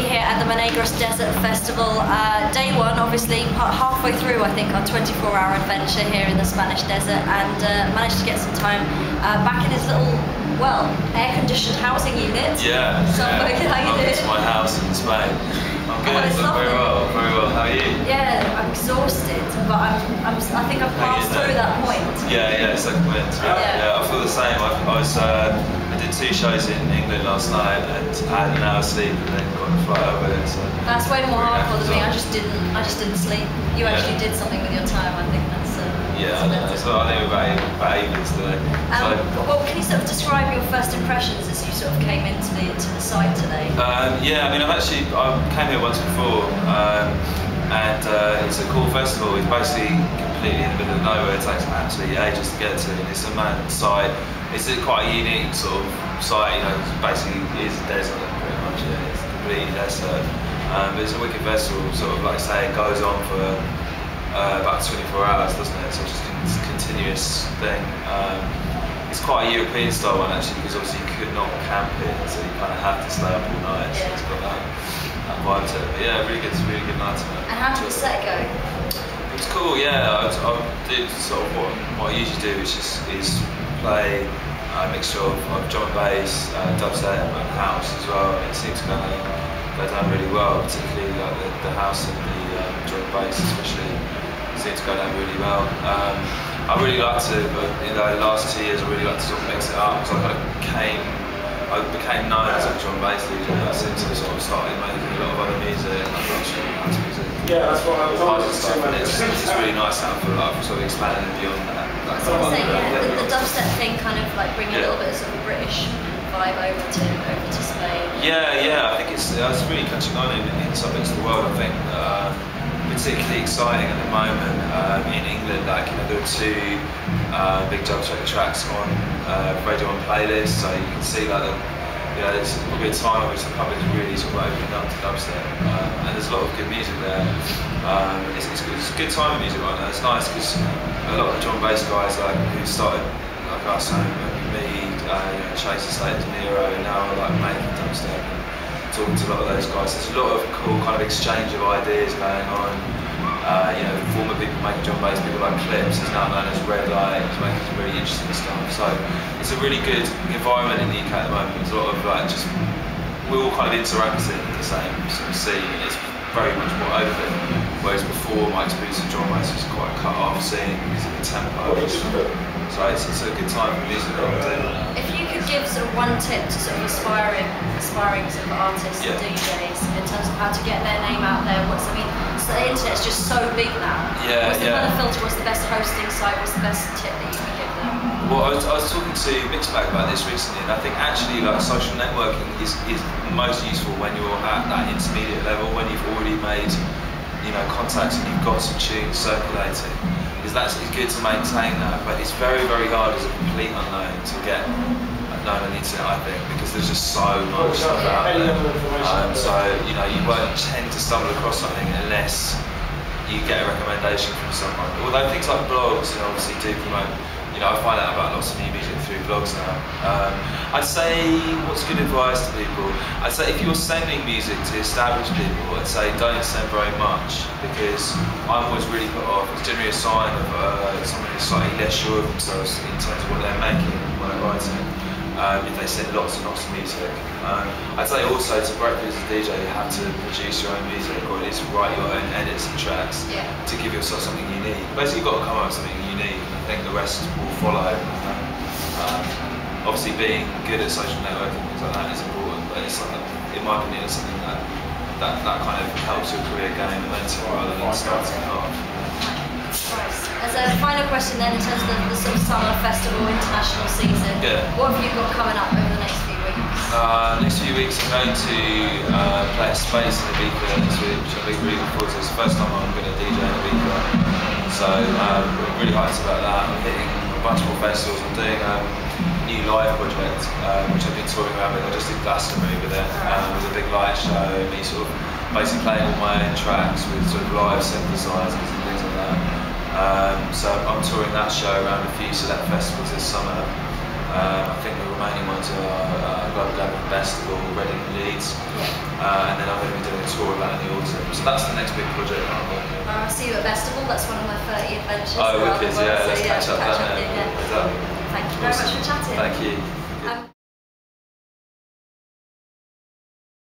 be here at the Monegros Desert Festival. Day one, obviously, halfway through, I think, our 24-hour adventure here in the Spanish desert, and managed to get some time back in his little, well, air-conditioned housing unit. Yeah, So, how you doing? It's my house in Spain. I'm good, Oh, very well, very well. How are you? Yeah, I'm exhausted, but I think I've passed through that point. Yeah, second point. Yeah, I feel the same. I did 2 shows in England last night and I had an hour's sleep and then got on a flight over there. So that's way more hardcore than me. I just didn't sleep. You actually did something with your time. I think that's I know. So I think we're about evenings today. Well, can you sort of describe your first impressions as you sort of came into the site today? Yeah, I mean, I came here once before, and it's a cool festival. It's basically completely in the middle of nowhere. It takes absolutely ages to get to, and it's a manned site. It's quite a unique sort of site. You know, basically it is a desert pretty much. Yeah, it's completely desert. But it's a wicked festival. Sort of like I say, it goes on for about 24 hours, doesn't it? So it's just a continuous thing. It's quite a European style one actually, because obviously you could not camp it, so you kind of have to stay up all night. So it's got that vibe to it. But yeah, really good night tonight. And how did the set go? It was cool. Yeah, I did sort of what I usually do, which is play a mixture of drum and bass, dubstep and house as well. It seems to go down really well, particularly like the house and the drum and bass especially seems to go down really well. I really like to, in the last 2 years, I really like to sort of mix it up, because I became known as a drum and bass DJ. I seem to sort of started making a lot of other music, like house music. Yeah, that's what I was stuff, and it's really nice now for sort of expanding beyond that. The dubstep thing kind of like bringing a little bit of sort of British vibe over to Spain. Yeah, I think it's really catching on in some bits of the world. I think particularly exciting at the moment in England. Like, you know, there are 2 big dubstep tracks on Radio 1 playlist, so you can see like there's probably a time in which the public is really sort of opening up to dubstep, and there's a lot of good music there. It's good time of music right now. It's nice because a lot of the drum and bass guys who started like us, me, Chase the State, Nero, and now like making dubstep and talking to a lot of those guys. There's a lot of cool kind of exchange of ideas going on. Former people making drum and bass, people like Clips, is now known as Red Light, is making some really interesting stuff. So it's a really good environment in the UK at the moment. There's a lot of we're all kind of interacting in the same sort of scene. It's very much more open, whereas before my experience of drum and bass was quite cut off scene because of the tempo. So it's a good time for music. If you could give sort of one tip to sort of aspiring sort of artists and DJs in terms of how to get their name out there, so the internet's just so big now. What's the kind of filter? What's the best hosting site? What's the best tip that you can give them? Well, I was talking to Mixbag about this recently, and I think actually like social networking is most useful when you're at that intermediate level, when you've already made contacts and you've got some tunes circulating. Because that's good to maintain that, but it's very hard as a complete unknown to get known on the internet, I think, because there's just so much stuff out there. So you won't tend to stumble across something unless you get a recommendation from someone. Although things like blogs, obviously do promote. I find out about lots of new music through blogs now. I'd say, what's good advice to people? I'd say if you're sending music to established people, I'd say don't send very much, because I'm always really put off. It's generally a sign of someone who's slightly less sure of themselves in terms of what they're making when they're writing. If they send lots and lots of music. I'd say also to break through as a DJ, you have to produce your own music, or at least write your own edits and tracks to give yourself something unique. Basically, you've got to come up with something unique, and I think the rest will follow. Obviously, being good at social networking and things like that is important, but it's in my opinion, it's something that kind of helps your career gain momentum rather than starting it off. As a final question then, in terms of the sort of summer festival international season, what have you got coming up over the next few weeks? Next few weeks I'm going to play a space in Ibiza next week, which I'm really looking forward to. It's the first time I'm going to DJ in Ibiza, so I'm really hyped about that. I'm hitting a bunch more festivals. I'm doing a new live project, which I've been touring around with. I just did Glastonbury with it. It was a big live show, me sort of basically playing all my own tracks with sort of live synthesizers and things like that. So I'm touring that show around a few select festivals this summer. I think we're remaining ones are Global Gathering Festival, Reading and Leeds, and then I'm going to be doing a tour around the autumn. So that's the next big project that I'm working on. I'll see you at Festival. That's one of my 30 adventures. Oh, wicked, yeah. Let's catch up then. Thank you very much for chatting. Thank you.